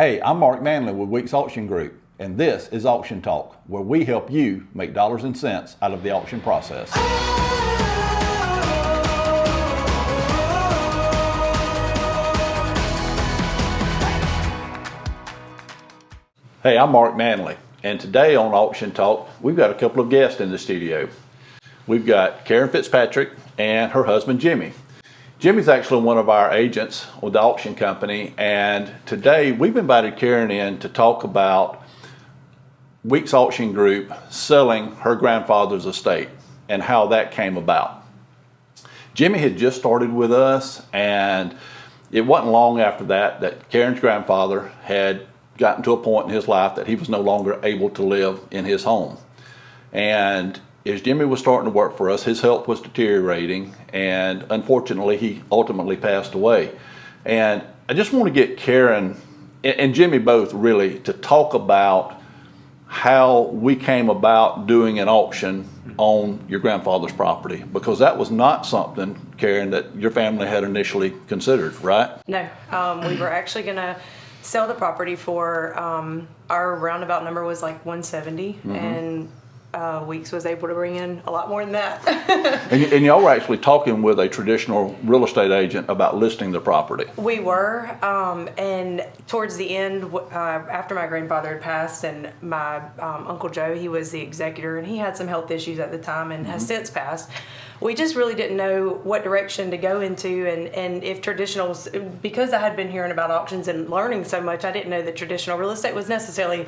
Hey, I'm Mark Manley with Weeks Auction Group, and this is Auction Talk, where we help you make dollars and cents out of the auction process. Hey, I'm Mark Manley, and today on Auction Talk, we've got a couple of guests in the studio. We've got Karen Fitzpatrick and her husband, Jimmy. Jimmy's actually one of our agents with the auction company, and today we've invited Karen in to talk about Weeks Auction Group selling her grandfather's estate and how that came about. Jimmy had just started with us, and it wasn't long after that Karen's grandfather had gotten to a point in his life that he was no longer able to live in his home. And as Jimmy was starting to work for us, his health was deteriorating, and unfortunately he ultimately passed away. And I just want to get Karen and Jimmy both really to talk about how we came about doing an auction on your grandfather's property, because that was not something, Karen, that your family had initially considered, right? No, we were actually going to sell the property for, our roundabout number was like 170, and Weeks was able to bring in a lot more than that. and y'all were actually talking with a traditional real estate agent about listing the property. We were, and towards the end, after my grandfather had passed, and my Uncle Joe, he was the executor, and he had some health issues at the time and has since passed. We just really didn't know what direction to go into, and if traditional, because I had been hearing about auctions and learning so much, I didn't know that traditional real estate was necessarily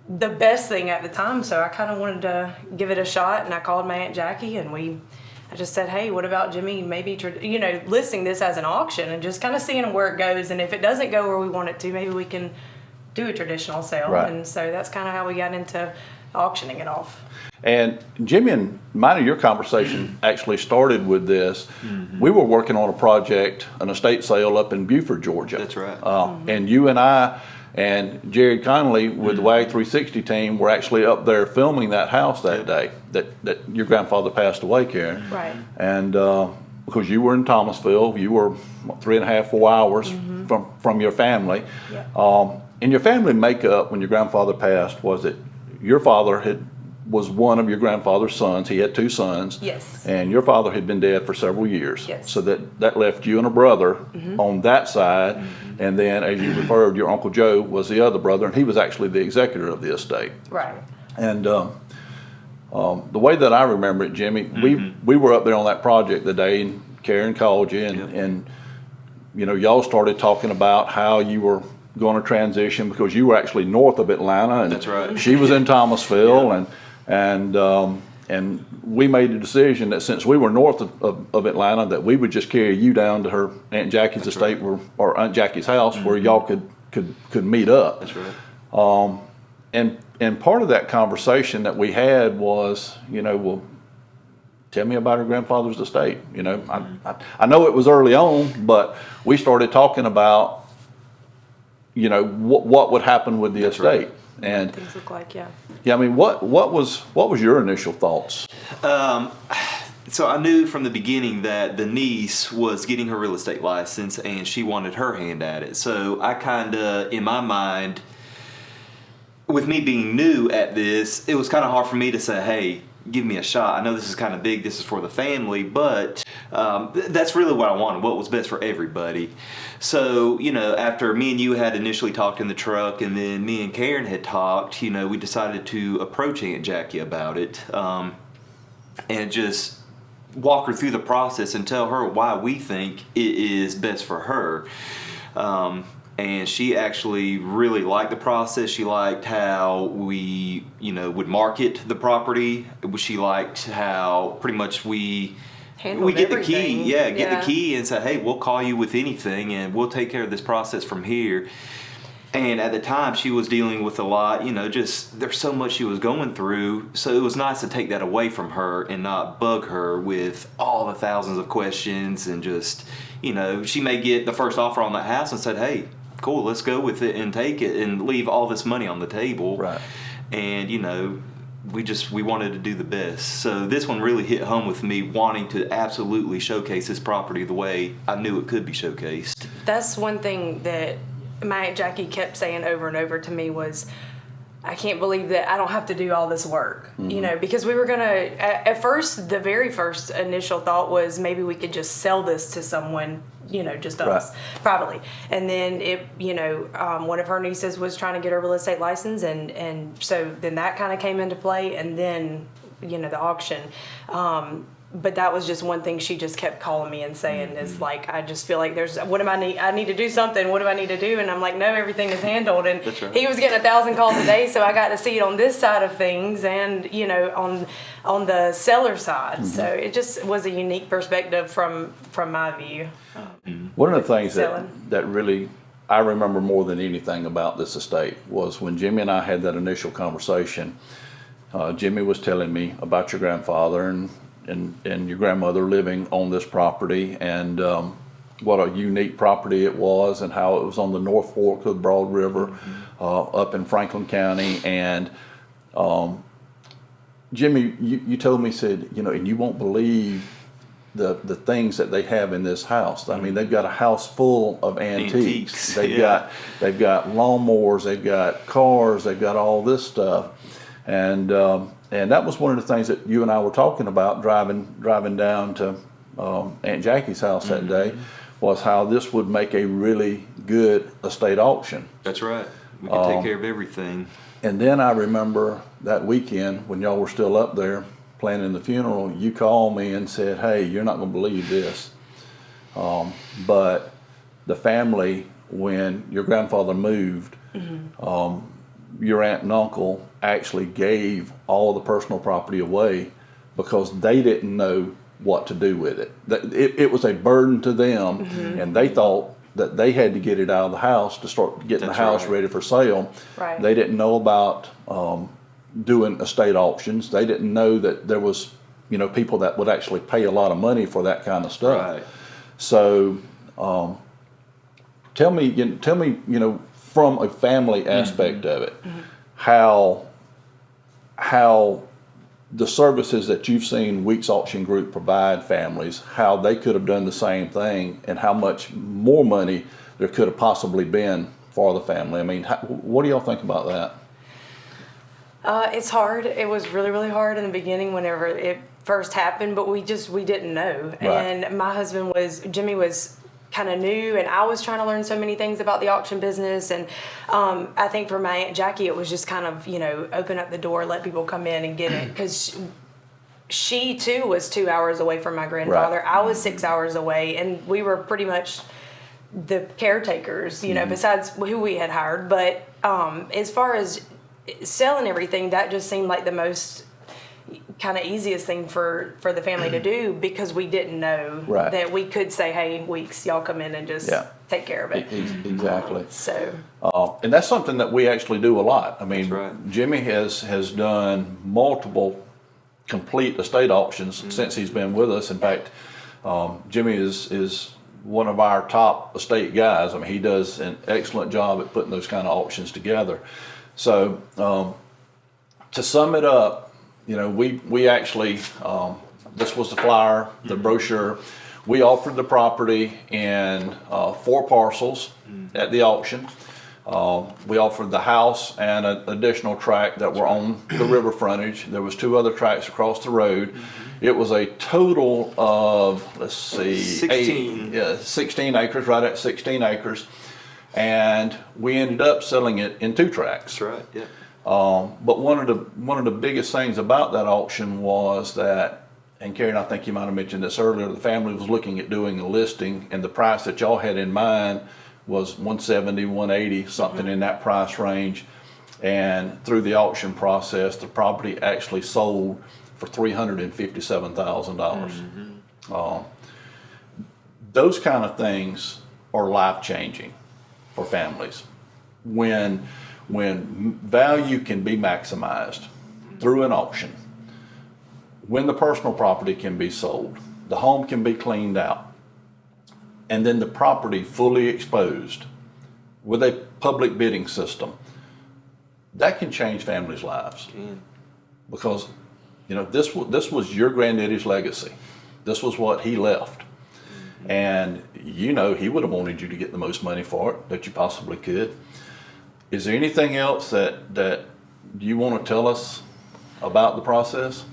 the best thing at the time. So I kind of wanted to give it a shot, and I called my Aunt Jackie, and I just said, hey, what about Jimmy maybe listing this as an auction and just kind of seeing where it goes, and if it doesn't go where we want it to, maybe we can do a traditional sale. Right. And so that's kind of how we got into auctioning it off. And Jimmy and mine and your conversation actually started with this. We were working on a project, an estate sale up in Beaufort, Georgia. That's right. And you and I and Jared Connolly with the WAG 360 team were actually up there filming that house that day that your grandfather passed away, Karen. Right. And because you were in Thomasville, you were 3.5, 4 hours from your family. Yeah. And your family makeup when your grandfather passed was that your father was one of your grandfather's sons. He had two sons. Yes. And your father had been dead for several years. Yes. So that left you and a brother on that side. And then, as you referred, your Uncle Joe was the other brother, and he was actually the executor of the estate. Right. And the way that I remember it, Jimmy, we were up there on that project the day, and Karen called you, and y'all started talking about how you were going to transition, because you were actually north of Atlanta, and that's right. She was in Thomasville, and we made a decision that since we were north of Atlanta, that we would just carry you down to her Aunt Jackie's estate, or Aunt Jackie's house, where y'all could meet up. That's right. And part of that conversation that we had was, well, tell me about her grandfather's estate. I know it was early on, but we started talking about what would happen with the That's estate. Right. And Things look like, yeah. I mean, what was your initial thoughts? So I knew from the beginning that the niece was getting her real estate license, and she wanted her hand at it. So I kind of, in my mind, with me being new at this, it was kind of hard for me to say, hey, give me a shot. I know this is kind of big, this is for the family, but that's really what I wanted, what was best for everybody. So, after me and you had initially talked in the truck, and then me and Karen had talked, we decided to approach Aunt Jackie about it, and just walk her through the process and tell her why we think it is best for her. And she actually really liked the process. She liked how we, would market the property. She liked how pretty much we get the key. Get the key and say, hey, we'll call you with anything, and we'll take care of this process from here. And at the time, she was dealing with a lot, just there's so much she was going through. So it was nice to take that away from her and not bug her with all the thousands of questions, and just, she may get the first offer on that house and said, hey, cool, let's go with it and take it and leave all this money on the table. Right. And, we wanted to do the best. So this one really hit home with me, wanting to absolutely showcase this property the way I knew it could be showcased. That's one thing that my Aunt Jackie kept saying over and over to me was, I can't believe that I don't have to do all this work, you know, because we were going to, at first, the very first initial thought was maybe we could just sell this to someone, you know, just us, privately. And then one of her nieces was trying to get her real estate license. And so then that kind of came into play. And then, you know, the auction. But that was just one thing she just kept calling me and saying is like, I just feel like I need to do something. What do I need to do? And I'm like, no, everything is handled. And he was getting 1,000 calls a day. So I got to see it on this side of things and, you know, on the seller side. So it just was a unique perspective from my view. One of the things that really I remember more than anything about this estate was when Jimmy and I had that initial conversation. Jimmy was telling me about your grandfather and your grandmother living on this property, and what a unique property it was, and how it was on the North Fork of the Broad River, up in Franklin County. And Jimmy, you told me, said, you know, and you won't believe the things that they have in this house. I mean, they've got a house full of antiques. They've got lawnmowers, they've got cars, they've got all this stuff. And that was one of the things that you and I were talking about driving down to Aunt Jackie's house that day, was how this would make a really good estate auction. That's right. We could take care of everything. And then I remember that weekend when y'all were still up there planning the funeral, you called me and said, hey, you're not going to believe this. But the family, when your grandfather moved, your aunt and uncle actually gave all the personal property away because they didn't know what to do with it. It was a burden to them, and they thought that they had to get it out of the house to start getting the house ready for sale. Right. They didn't know about doing estate auctions. They didn't know that there was, you know, people that would actually pay a lot of money for that kind of stuff. Right. So tell me, you know, from a family aspect of it, how the services that you've seen Weeks Auction Group provide families, how they could have done the same thing, and how much more money there could have possibly been for the family. I mean, what do y'all think about that? It's hard. It was really, really hard in the beginning whenever it first happened, but we didn't know. Right. And my husband Jimmy was kind of new, and I was trying to learn so many things about the auction business. And I think for my Aunt Jackie, it was just kind of, you know, open up the door, let people come in and get it. Because she too was 2 hours away from my grandfather. Right. I was 6 hours away, and we were pretty much the caretakers, you know, besides who we had hired. But as far as selling everything, that just seemed like the most kind of easiest thing for the family to do, because we didn't know that we could say, hey, Weeks, y'all come in and just take care of it. Exactly. So and that's something that we actually do a lot. I mean, Jimmy has done multiple complete estate auctions since he's been with us. In fact, Jimmy is one of our top estate guys. I mean, he does an excellent job at putting those kind of auctions together. So to sum it up, you know, we actually, this was the flyer, the brochure. We offered the property in 4 parcels at the auction. We offered the house and an additional tract that were on the river frontage. There was 2 other tracts across the road. It was a total of, 16 acres, right at 16 acres. And we ended up selling it in 2 tracts. That's right, yeah. But one of the biggest things about that auction was that, and Karen, I think you might have mentioned this earlier, the family was looking at doing a listing, and the price that y'all had in mind was 170, 180, something in that price range. And through the auction process, the property actually sold for $357,000. Those kind of things are life-changing for families. When value can be maximized through an auction, when the personal property can be sold, the home can be cleaned out, and then the property fully exposed with a public bidding system, that can change families' lives. Because, you know, this was your granddaddy's legacy. This was what he left. And you know he would have wanted you to get the most money for it that you possibly could. Is there anything else that you want to tell us about the process?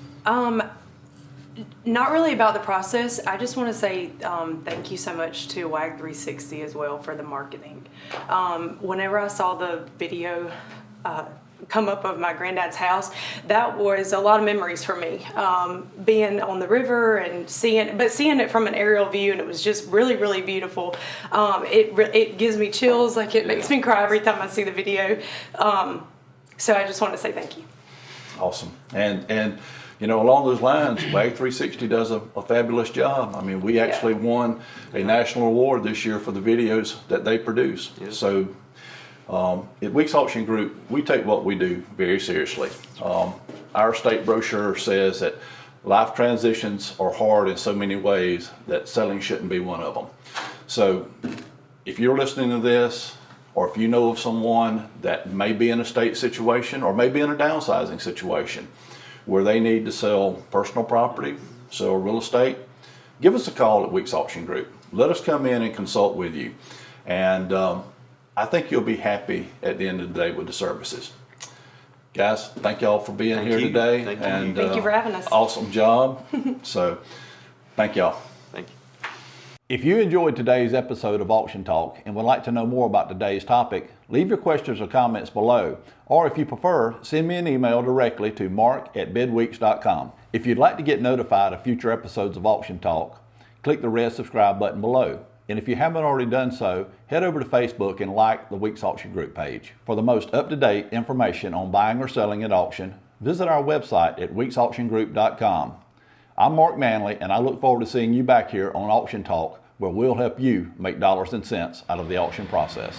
Not really about the process. I just want to say thank you so much to WAG 360 as well for the marketing. Whenever I saw the video come up of my granddad's house, that was a lot of memories for me. Being on the river and seeing it from an aerial view, and it was just really, really beautiful. It gives me chills, like it makes me cry every time I see the video. So I just want to say thank you. Awesome. And you know, along those lines, WAG 360 does a fabulous job. I mean, we actually won a national award this year for the videos that they produce. Yeah. So at Weeks Auction Group, we take what we do very seriously. Our state brochure says that life transitions are hard in so many ways that selling shouldn't be one of them. So if you're listening to this, or if you know of someone that may be in a state situation or may be in a downsizing situation where they need to sell personal property, sell real estate, give us a call at Weeks Auction Group. Let us come in and consult with you. And I think you'll be happy at the end of the day with the services. Guys, thank y'all for being here today. Thank you. And Thank you for having us. Awesome job. So thank y'all. Thank you. If you enjoyed today's episode of Auction Talk and would like to know more about today's topic, leave your questions or comments below. Or if you prefer, send me an email directly to mark@bedweeks.com. If you'd like to get notified of future episodes of Auction Talk, click the red subscribe button below. And if you haven't already done so, head over to Facebook and like the Weeks Auction Group page. For the most up-to-date information on buying or selling at auction, visit our website at weeksauctiongroup.com. I'm Mark Manley, and I look forward to seeing you back here on Auction Talk, where we'll help you make dollars and cents out of the auction process.